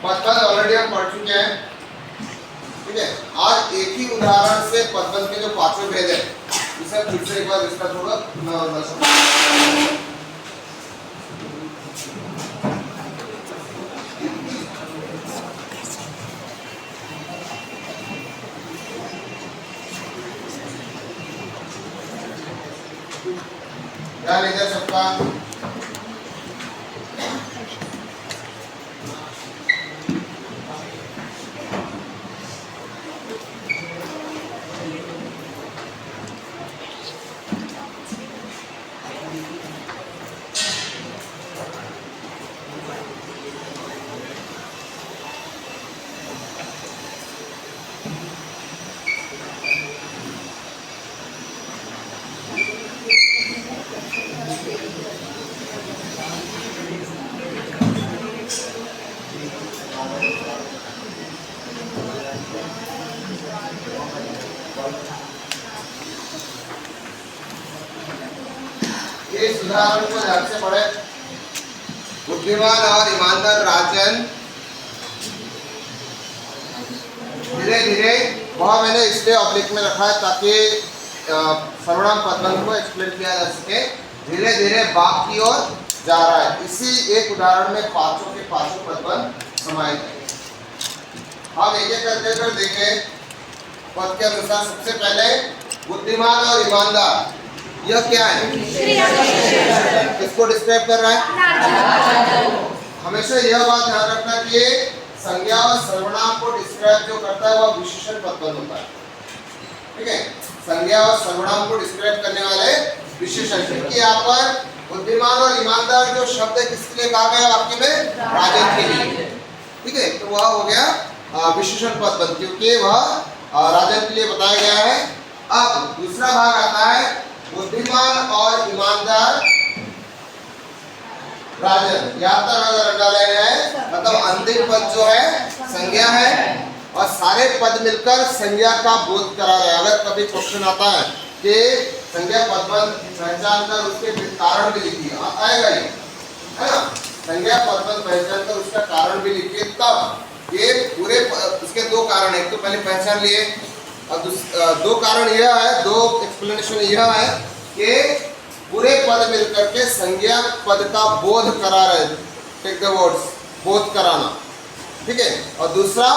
पदबंध already हम पढ़ चुके हैं, ठीक है। आज एक ही उदाहरण से पदबंध के जो पांचों भेद है उसे फिर से एक बार विस्तार होगा। क्या लीजिए सबका इस उदाहरण को ध्यान से पढ़े। बुद्धिमान और ईमानदार राजन धीरे धीरे, वह मैंने इसलिए ऑब्लिक में रखा है ताकि सर्वनाम पदबंध को एक्सप्लेन किया जा सके। धीरे धीरे बाग की ओर जा रहा है। इसी एक उदाहरण में पांचों के पांचों पदबंध समाहित है। हम एक एक करके कर देखें। पद के अनुसार सबसे पहले बुद्धिमान और ईमानदार, यह क्या है? किसको डिस्क्राइब कर रहा है? हमेशा यह बात ध्यान रखना कि संज्ञा और सर्वनाम को डिस्क्राइब जो करता है वह विशेषण पदबंध होता है, ठीक है। संज्ञा और सर्वनाम को डिस्क्राइब करने वाले विशेषण, क्योंकि यहाँ पर बुद्धिमान और ईमानदार जो शब्द है किसके लिए कहा गया वाक्य में? राजन के लिए, ठीक है। तो वह हो गया विशेषण पदबंध, क्योंकि वह राजन के लिए बताया गया है। अब दूसरा भाग आता है बुद्धिमान और ईमानदार राजन। यहाँ तक अगर डाले हैं मतलब अंतिम पद जो है संज्ञा है और सारे पद मिलकर संज्ञा का बोध करा रहे हैं। अगर कभी क्वेश्चन आता है कि संज्ञा पदबंध पहचान कर उसके कारण भी लिखिए, आएगा ये, है ना। संज्ञा पदबंध पहचान कर उसका कारण भी लिखिए, तब ये पूरे उसके दो कारण है। एक तो पहले पहचान लिए और दो कारण यह है, दो एक्सप्लेनेशन यह है कि पूरे पद मिलकर के संज्ञा पद का बोध करा रहे, टेक द वर्ड्स, बोध कराना, ठीक है। और दूसरा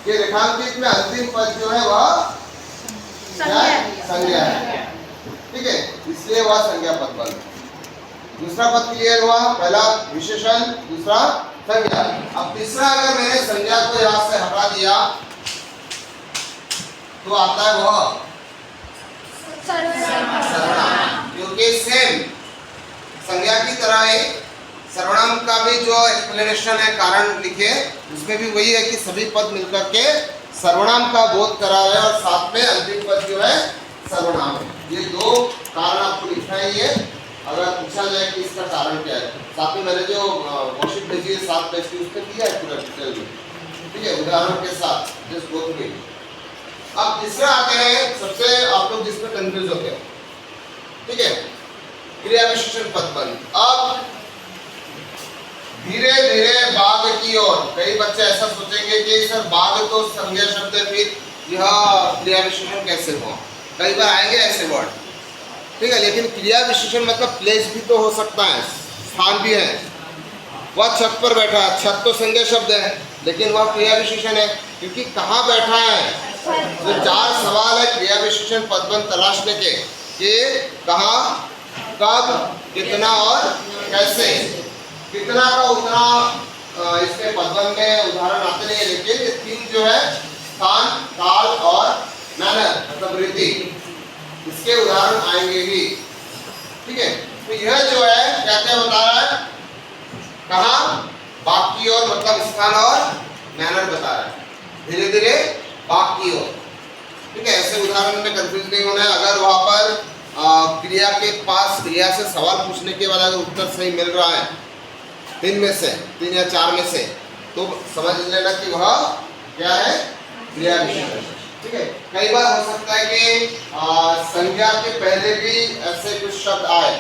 कि रेखांकित में अंतिम पद जो है वह संज्ञा है, ठीक है। इसलिए वह संज्ञा पदबंध। दूसरा पद क्लियर हुआ, पहला विशेषण, दूसरा संज्ञा। अब तीसरा अगर मैंने संज्ञा को यहाँ से हटा दिया तो आता है वह सर्वनाम, क्योंकि सेम संज्ञा की तरह है सर्वनाम का भी जो एक्सप्लेनेशन है, कारण लिखे, उसमें भी वही है कि सभी पद मिलकर के सर्वनाम का बोध करा रहे हैं और साथ में अंतिम पद जो है सर्वनाम है। ये दो कारण आपको लिखना है। ये अगर पूछा जाए कि इसका कारण क्या है, साथ में मैंने जो वर्कशीट भेजी है 7 पेज की, उसमें दिया है पूरा डिटेल में, ठीक है, उदाहरण के साथ, जस्ट गो थ्रू। अब तीसरा आते हैं सबसे आप लोग जिसमें कंफ्यूज होते हैं, ठीक है, क्रिया विशेषण पदबंध। अब धीरे धीरे बाघ की ओर, कई बच्चे ऐसा सोचेंगे कि सर बाघ तो संज्ञा शब्द है, फिर यह क्रिया विशेषण कैसे हुआ? कई बार आएंगे ऐसे वर्ड, ठीक है। लेकिन क्रिया विशेषण मतलब प्लेस भी तो हो सकता है, स्थान भी है। वह छत पर बैठा है, छत तो संज्ञा शब्द है लेकिन वह क्रिया विशेषण है, क्योंकि कहाँ बैठा है। तो 4 सवाल है क्रिया विशेषण पदबंध तलाशने के, कि कहाँ, कब, कितना और कैसे। कितना का उतना इसके पदबंध में उदाहरण आते नहीं है, लेकिन ये 3 जो है स्थान, काल और मैनर मतलब रीति, इसके उदाहरण आएंगे ही, ठीक है। तो यह जो है क्या क्या बता रहा है, कहाँ, बाकी और मतलब स्थान और मैनर बता रहा है, धीरे धीरे बाकी ओर, ठीक है। ऐसे उदाहरण में कंफ्यूज नहीं होना है। अगर वहां पर क्रिया के पास क्रिया से सवाल पूछने के बाद अगर उत्तर सही मिल रहा है 3 में से, 3 या 4 में से, तो समझ लेना कि वह क्या है, क्रिया विशेषण, ठीक है। कई बार हो सकता है कि संज्ञा के पहले भी ऐसे कुछ शब्द आए,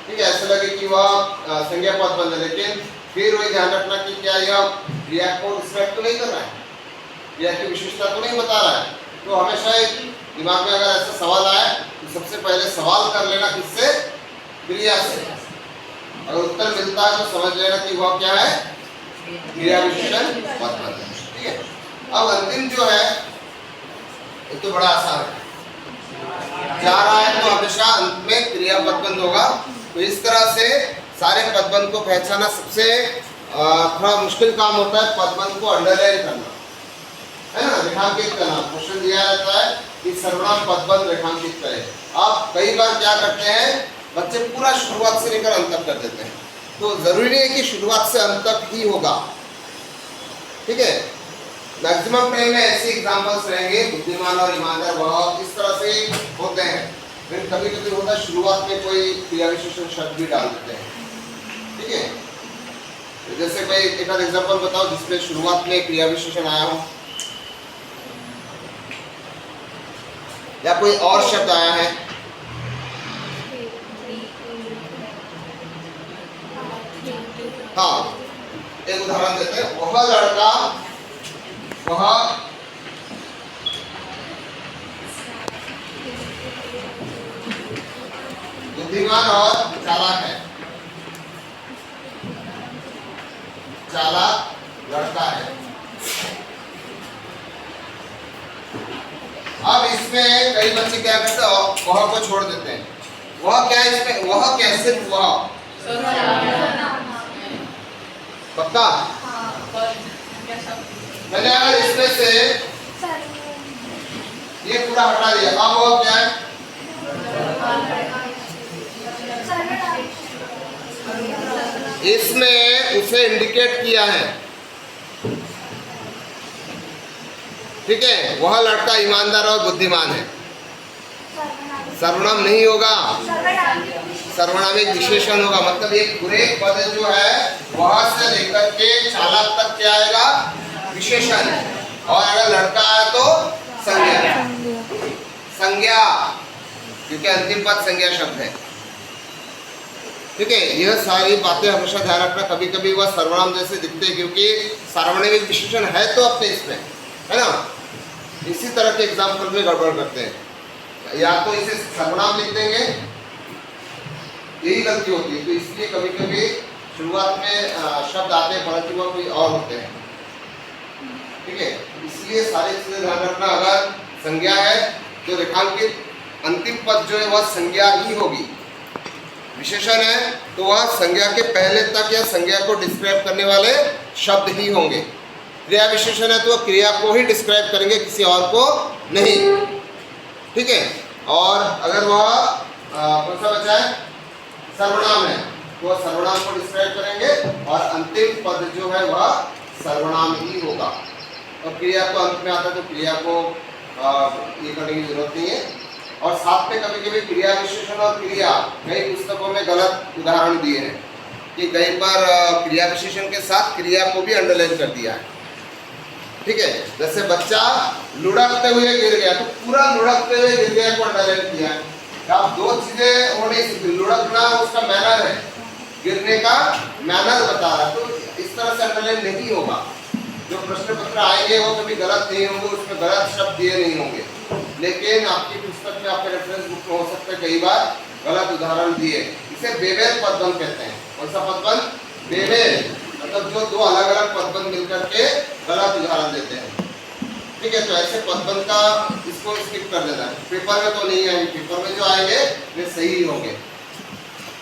ठीक है, ऐसे लगे कि वह संज्ञा पदबंध है, लेकिन फिर वही ध्यान रखना कि क्या यह क्रिया को डिस्क्राइब तो नहीं कर रहा है, क्रिया की विशेषता तो नहीं बता रहा है। तो हमेशा एक दिमाग में अगर ऐसा सवाल आए तो सबसे पहले सवाल कर लेना किससे, क्रिया से। अगर उत्तर मिलता है तो समझ लेना कि वह क्या है, क्रिया विशेषण पदबंध है। ठीक है, अब अंतिम जो है ये तो बड़ा आसान है, जा रहा है तो हमेशा अंत में क्रिया पदबंध होगा। तो इस तरह से सारे पदबंध को पहचाना सबसे थोड़ा मुश्किल काम होता है, पदबंध को अंडरलाइन करना, है ना, रेखांकित करना। क्वेश्चन दिया रहता है कि सर्वनाम पदबंध रेखांकित करें। आप कई बार क्या करते हैं, बच्चे पूरा शुरुआत से लेकर अंत तक कर देते हैं, तो जरूरी नहीं है कि शुरुआत से अंत तक ही होगा। ठीक है, मैक्सिमम टाइम में ऐसे एग्जांपल्स रहेंगे, बुद्धिमान और ईमानदार वह इस तरह से होते हैं। फिर कभी कभी होता है शुरुआत में कोई क्रिया विशेषण शब्द भी डाल देते हैं। ठीक है, जैसे कोई एक आध एग्जांपल बताओ जिसमें शुरुआत में क्रिया विशेषण आया हो, या कोई और शब्द आया है। हाँ, एक उदाहरण देते हैं, वह लड़का, वह बुद्धिमान और चालाक है, चालाक लड़का है। अब इसमें कई बच्चे क्या करते हैं, वह को छोड़ देते हैं। वह क्या है इसमें, वह कैसे हुआ, पक्का? मैंने अगर इसमें से ये पूरा हटा दिया, अब वो क्या है, इसमें उसे इंडिकेट किया है। ठीक है, वह लड़का ईमानदार और बुद्धिमान है, सर्वनाम नहीं होगा, सर्वनाम एक विशेषण होगा। मतलब एक पूरे पद जो है वह से लेकर के चालक तक क्या आएगा, विशेषण। और अगर लड़का है तो संज्ञा, संज्ञा, क्योंकि अंतिम पद संज्ञा शब्द है। ठीक है, यह सारी बातें हमेशा ध्यान रखना। कभी कभी वह सर्वनाम जैसे दिखते हैं क्योंकि सार्वनामिक विशेषण है तो अपने इसमें, है ना। इसी तरह के एग्जाम्पल में गड़बड़ करते हैं, या तो इसे सर्वनाम लिख देंगे, यही गलती होती है। तो इसलिए कभी कभी शुरुआत में शब्द आते हैं परंतु वह कोई और होते हैं। ठीक है, इसलिए सारी चीजें ध्यान रखना। अगर संज्ञा है तो रेखांकित अंतिम पद जो है वह संज्ञा ही होगी। विशेषण है तो वह संज्ञा के पहले तक या संज्ञा को डिस्क्राइब करने वाले शब्द ही होंगे। क्रिया विशेषण है तो वह क्रिया को ही डिस्क्राइब करेंगे, किसी और को नहीं। ठीक है, और अगर वह कौन सा बचा है, सर्वनाम है तो वह सर्वनाम को डिस्क्राइब करेंगे और अंतिम पद जो है वह सर्वनाम ही होगा। और क्रिया को अंत में आता है तो क्रिया को ये करने की जरूरत नहीं है। और साथ में कभी कभी क्रिया विशेषण और क्रिया, कई पुस्तकों में गलत उदाहरण दिए हैं कि कई बार क्रिया विशेषण के साथ क्रिया को भी अंडरलाइन कर दिया है। ठीक है, जैसे बच्चा लुढ़कते हुए गिर गया तो पूरा लुढ़कते हुए गिर गया को अंडरलाइन किया है। आप दो चीजें हो नहीं सकती, लुढ़कना उसका मैनर है, गिरने का मैनर बता रहा है, तो इस तरह से अंडरलाइन नहीं होगा। जो प्रश्न पत्र आएंगे वो कभी गलत नहीं होंगे, उसमें गलत शब्द दिए नहीं होंगे, लेकिन आपकी पुस्तक में, आपके रेफरेंस बुक में हो सकता है कई बार गलत उदाहरण दिए। इसे बेमेल पदबंध कहते हैं। कौन सा पदबंध, बेमेल, मतलब जो दो अलग अलग पदबंध मिलकर के गलत उदाहरण देते हैं। ठीक है, तो ऐसे पदबंध का इसको स्किप कर देना है। पेपर में तो नहीं आएंगे, पेपर में जो आएंगे वे सही होंगे।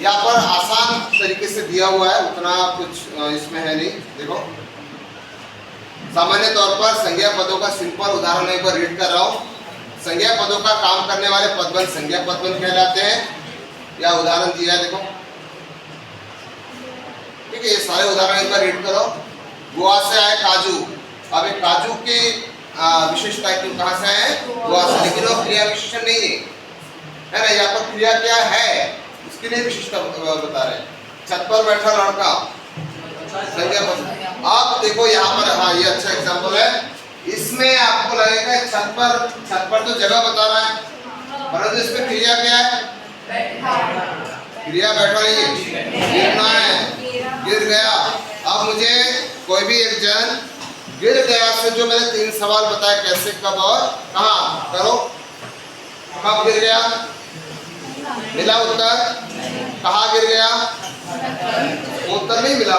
यहाँ पर आसान तरीके से दिया हुआ है, उतना कुछ इसमें है नहीं। देखो, सामान्य तौर पर संज्ञा पदों का सिंपल उदाहरण एक बार रीड कर रहा हूँ। संज्ञा पदों का काम करने वाले पदबंध संज्ञा पदबंध कहलाते हैं। या उदाहरण दिया है, देखो। ठीक है, ये सारे उदाहरण एक बार रीड करो। गोवा से आए काजू। अब एक काजू की विशेषता क्यों, कहाँ से आए, गोवा से, लेकिन वो क्रिया विशेषण नहीं है ना। यहाँ पर क्रिया क्या है उसके लिए विशेषता बता रहे हैं। छत पर बैठा लड़का, संज्ञा पद। आप देखो यहाँ पर, हाँ ये अच्छा एग्जाम्पल है। इसमें आपको लगेगा छत पर तो जगह बता रहा है, परंतु इसमें क्रिया क्या है, क्रिया बैठा नहीं है, गिरना है, गिर गया। अब मुझे कोई भी एक जन गिर गया से जो मैंने 3 सवाल बताए कैसे, कब और कहाँ, करो। कब गिर गया, मिला उत्तर? कहाँ गिर गया, उत्तर नहीं मिला।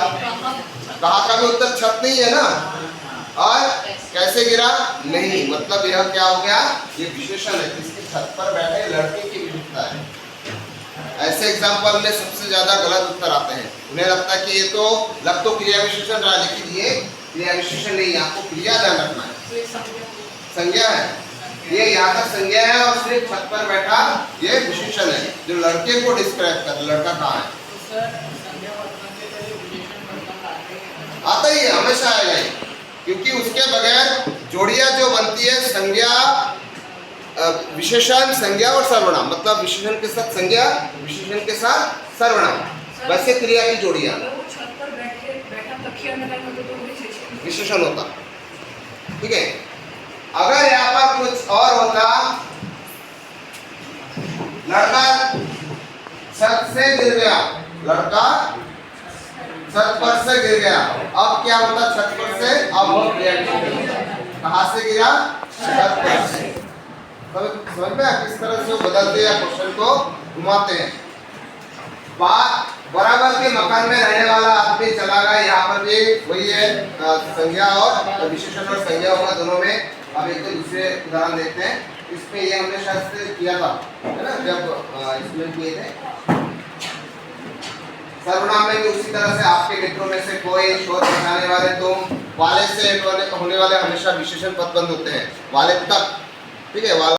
कहाँ का भी उत्तर छत नहीं है ना। और कैसे गिरा, नहीं, मतलब यह क्या हो गया, ये विशेषण है, किसकी छत पर बैठे लड़के की विशेषता है। ऐसे एग्जाम्पल में सबसे ज्यादा गलत उत्तर आते हैं। उन्हें लगता है कि ये तो लग तो क्रिया विशेषण रहा, लेकिन ये क्रिया विशेषण नहीं, आपको क्रिया ध्यान रखना है, संज्ञा है। ये यहाँ का संज्ञा है और सिर्फ छत पर बैठा ये विशेषण है जो लड़के को डिस्क्राइब कर, लड़का कहाँ है। आता ही है, हमेशा आएगा ही, क्योंकि उसके बगैर जोड़ियां जो बनती है संज्ञा, विशेषण, संज्ञा और सर्वनाम, मतलब विशेषण के साथ संज्ञा, विशेषण के साथ सर्वनाम, वैसे क्रिया की जोड़ियां, विशेषण होता। ठीक है, अगर यहाँ पर कुछ और होता, लड़का छत से गिर गया, लड़का छत पर से गिर गया, अब क्या होता, छत पर से, अब वो क्रिया कहाँ से गिरा, छत पर से। समझ में किस तरह से वो बदलते हैं, क्वेश्चन को घुमाते हैं। बराबर के मकान में रहने वाला आदमी चला गया, यहाँ पर भी वही है, संज्ञा और विशेषण और संज्ञा होगा दोनों में। अब एक दूसरे उदाहरण देखते हैं। इसमें ये हमने शायद से किया था, है ना, जब इसमें किए थे। सर्वनाम में भी उसी तरह से आपके मित्रों में से कोई शोध बचाने वाले, तुम, वाले से होने वाले हमेशा विशेषण पद बंद होते हैं, वाले तक। ठीक है, वाला